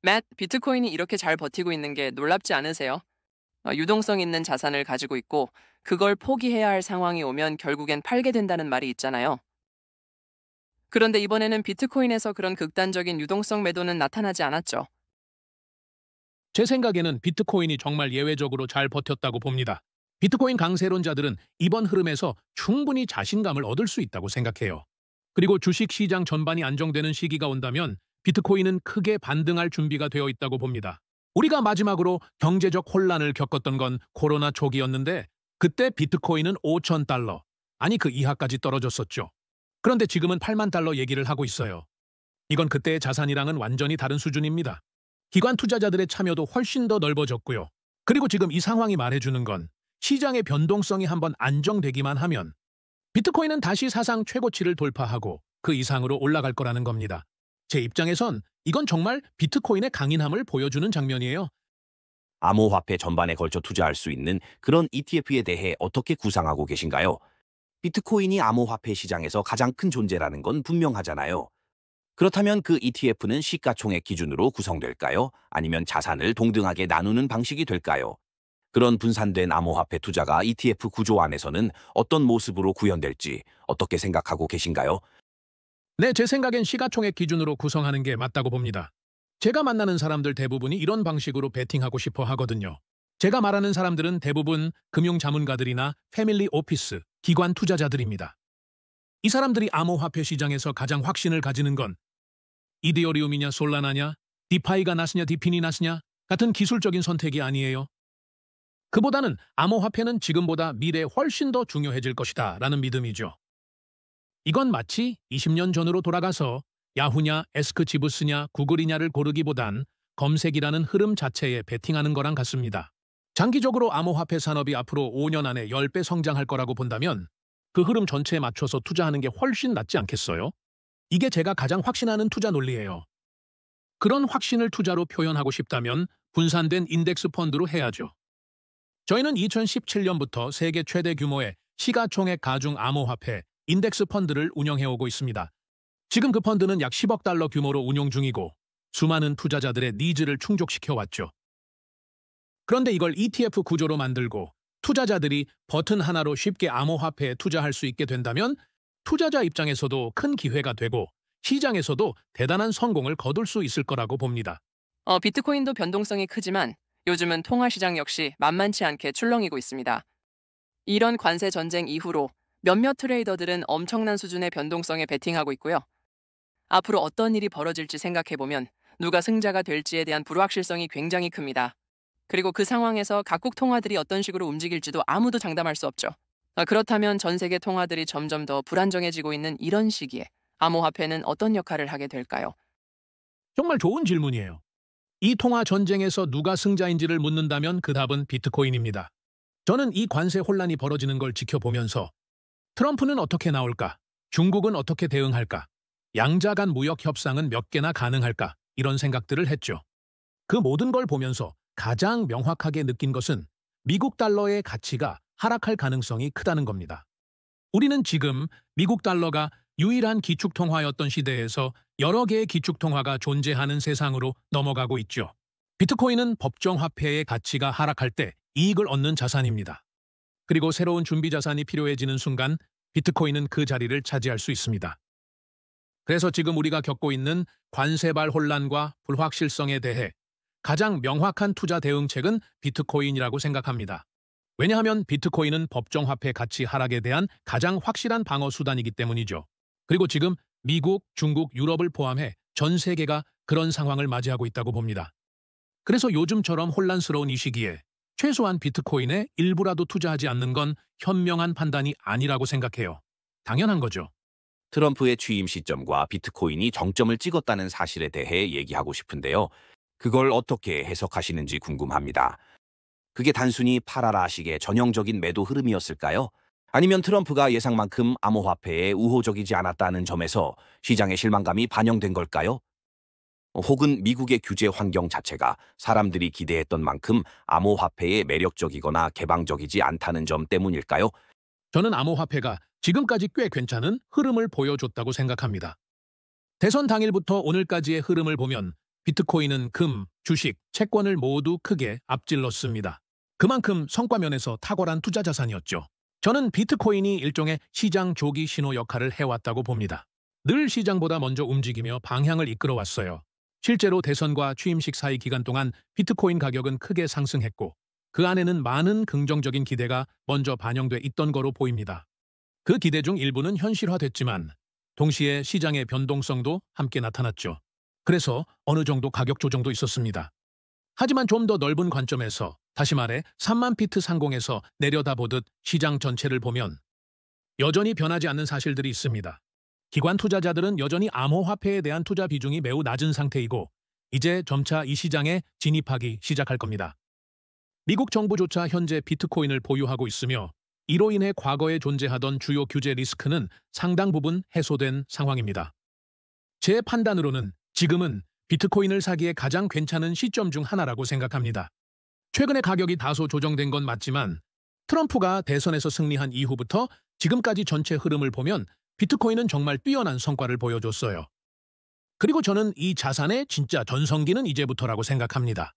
맷, 비트코인이 이렇게 잘 버티고 있는 게 놀랍지 않으세요? 유동성 있는 자산을 가지고 있고 그걸 포기해야 할 상황이 오면 결국엔 팔게 된다는 말이 있잖아요. 그런데 이번에는 비트코인에서 그런 극단적인 유동성 매도는 나타나지 않았죠. 제 생각에는 비트코인이 정말 예외적으로 잘 버텼다고 봅니다. 비트코인 강세론자들은 이번 흐름에서 충분히 자신감을 얻을 수 있다고 생각해요. 그리고 주식 시장 전반이 안정되는 시기가 온다면 비트코인은 크게 반등할 준비가 되어 있다고 봅니다. 우리가 마지막으로 경제적 혼란을 겪었던 건 코로나 초기였는데 그때 비트코인은 5,000달러, 아니 그 이하까지 떨어졌었죠. 그런데 지금은 8만 달러 얘기를 하고 있어요. 이건 그때의 자산이랑은 완전히 다른 수준입니다. 기관 투자자들의 참여도 훨씬 더 넓어졌고요. 그리고 지금 이 상황이 말해주는 건 시장의 변동성이 한번 안정되기만 하면 비트코인은 다시 사상 최고치를 돌파하고 그 이상으로 올라갈 거라는 겁니다. 제 입장에선 이건 정말 비트코인의 강인함을 보여주는 장면이에요. 암호화폐 전반에 걸쳐 투자할 수 있는 그런 ETF에 대해 어떻게 구상하고 계신가요? 비트코인이 암호화폐 시장에서 가장 큰 존재라는 건 분명하잖아요. 그렇다면 그 ETF는 시가총액 기준으로 구성될까요? 아니면 자산을 동등하게 나누는 방식이 될까요? 그런 분산된 암호화폐 투자가 ETF 구조 안에서는 어떤 모습으로 구현될지 어떻게 생각하고 계신가요? 네, 제 생각엔 시가총액 기준으로 구성하는 게 맞다고 봅니다. 제가 만나는 사람들 대부분이 이런 방식으로 베팅하고 싶어 하거든요. 제가 말하는 사람들은 대부분 금융자문가들이나 패밀리 오피스, 기관 투자자들입니다. 이 사람들이 암호화폐 시장에서 가장 확신을 가지는 건 이데리움이냐 솔라나냐, 디파이가 낫으냐 디핀이 낫으냐 같은 기술적인 선택이 아니에요. 그보다는 암호화폐는 지금보다 미래에 훨씬 더 중요해질 것이다 라는 믿음이죠. 이건 마치 20년 전으로 돌아가서 야후냐, 에스크지부스냐, 구글이냐를 고르기보단 검색이라는 흐름 자체에 베팅하는 거랑 같습니다. 장기적으로 암호화폐 산업이 앞으로 5년 안에 10배 성장할 거라고 본다면 그 흐름 전체에 맞춰서 투자하는 게 훨씬 낫지 않겠어요? 이게 제가 가장 확신하는 투자 논리예요. 그런 확신을 투자로 표현하고 싶다면 분산된 인덱스 펀드로 해야죠. 저희는 2017년부터 세계 최대 규모의 시가총액 가중 암호화폐 인덱스 펀드를 운영해오고 있습니다. 지금 그 펀드는 약 10억 달러 규모로 운용 중이고 수많은 투자자들의 니즈를 충족시켜왔죠. 그런데 이걸 ETF 구조로 만들고 투자자들이 버튼 하나로 쉽게 암호화폐에 투자할 수 있게 된다면 투자자 입장에서도 큰 기회가 되고 시장에서도 대단한 성공을 거둘 수 있을 거라고 봅니다. 비트코인도 변동성이 크지만 요즘은 통화시장 역시 만만치 않게 출렁이고 있습니다. 이런 관세 전쟁 이후로 몇몇 트레이더들은 엄청난 수준의 변동성에 베팅하고 있고요. 앞으로 어떤 일이 벌어질지 생각해보면 누가 승자가 될지에 대한 불확실성이 굉장히 큽니다. 그리고 그 상황에서 각국 통화들이 어떤 식으로 움직일지도 아무도 장담할 수 없죠. 그렇다면 전 세계 통화들이 점점 더 불안정해지고 있는 이런 시기에 암호화폐는 어떤 역할을 하게 될까요? 정말 좋은 질문이에요. 이 통화 전쟁에서 누가 승자인지를 묻는다면 그 답은 비트코인입니다. 저는 이 관세 혼란이 벌어지는 걸 지켜보면서 트럼프는 어떻게 나올까? 중국은 어떻게 대응할까? 양자 간 무역 협상은 몇 개나 가능할까? 이런 생각들을 했죠. 그 모든 걸 보면서 가장 명확하게 느낀 것은 미국 달러의 가치가 하락할 가능성이 크다는 겁니다. 우리는 지금 미국 달러가 유일한 기축통화였던 시대에서 여러 개의 기축통화가 존재하는 세상으로 넘어가고 있죠. 비트코인은 법정화폐의 가치가 하락할 때 이익을 얻는 자산입니다. 그리고 새로운 준비자산이 필요해지는 순간 비트코인은 그 자리를 차지할 수 있습니다. 그래서 지금 우리가 겪고 있는 관세발 혼란과 불확실성에 대해 가장 명확한 투자 대응책은 비트코인이라고 생각합니다. 왜냐하면 비트코인은 법정화폐 가치 하락에 대한 가장 확실한 방어 수단이기 때문이죠. 그리고 지금 미국, 중국, 유럽을 포함해 전 세계가 그런 상황을 맞이하고 있다고 봅니다. 그래서 요즘처럼 혼란스러운 이 시기에 최소한 비트코인에 일부라도 투자하지 않는 건 현명한 판단이 아니라고 생각해요. 당연한 거죠. 트럼프의 취임 시점과 비트코인이 정점을 찍었다는 사실에 대해 얘기하고 싶은데요. 그걸 어떻게 해석하시는지 궁금합니다. 그게 단순히 팔아라식의 전형적인 매도 흐름이었을까요? 아니면 트럼프가 예상만큼 암호화폐에 우호적이지 않았다는 점에서 시장의 실망감이 반영된 걸까요? 혹은 미국의 규제 환경 자체가 사람들이 기대했던 만큼 암호화폐에 매력적이거나 개방적이지 않다는 점 때문일까요? 저는 암호화폐가 지금까지 꽤 괜찮은 흐름을 보여줬다고 생각합니다. 대선 당일부터 오늘까지의 흐름을 보면 비트코인은 금, 주식, 채권을 모두 크게 앞질렀습니다. 그만큼 성과면에서 탁월한 투자 자산이었죠. 저는 비트코인이 일종의 시장 조기 신호 역할을 해왔다고 봅니다. 늘 시장보다 먼저 움직이며 방향을 이끌어왔어요. 실제로 대선과 취임식 사이 기간 동안 비트코인 가격은 크게 상승했고 그 안에는 많은 긍정적인 기대가 먼저 반영돼 있던 거로 보입니다. 그 기대 중 일부는 현실화됐지만 동시에 시장의 변동성도 함께 나타났죠. 그래서 어느 정도 가격 조정도 있었습니다. 하지만 좀 더 넓은 관점에서, 다시 말해 3만 피트 상공에서 내려다보듯 시장 전체를 보면 여전히 변하지 않는 사실들이 있습니다. 기관 투자자들은 여전히 암호화폐에 대한 투자 비중이 매우 낮은 상태이고 이제 점차 이 시장에 진입하기 시작할 겁니다. 미국 정부조차 현재 비트코인을 보유하고 있으며 이로 인해 과거에 존재하던 주요 규제 리스크는 상당 부분 해소된 상황입니다. 제 판단으로는 지금은 비트코인을 사기에 가장 괜찮은 시점 중 하나라고 생각합니다. 최근에 가격이 다소 조정된 건 맞지만 트럼프가 대선에서 승리한 이후부터 지금까지 전체 흐름을 보면 비트코인은 정말 뛰어난 성과를 보여줬어요. 그리고 저는 이 자산의 진짜 전성기는 이제부터라고 생각합니다.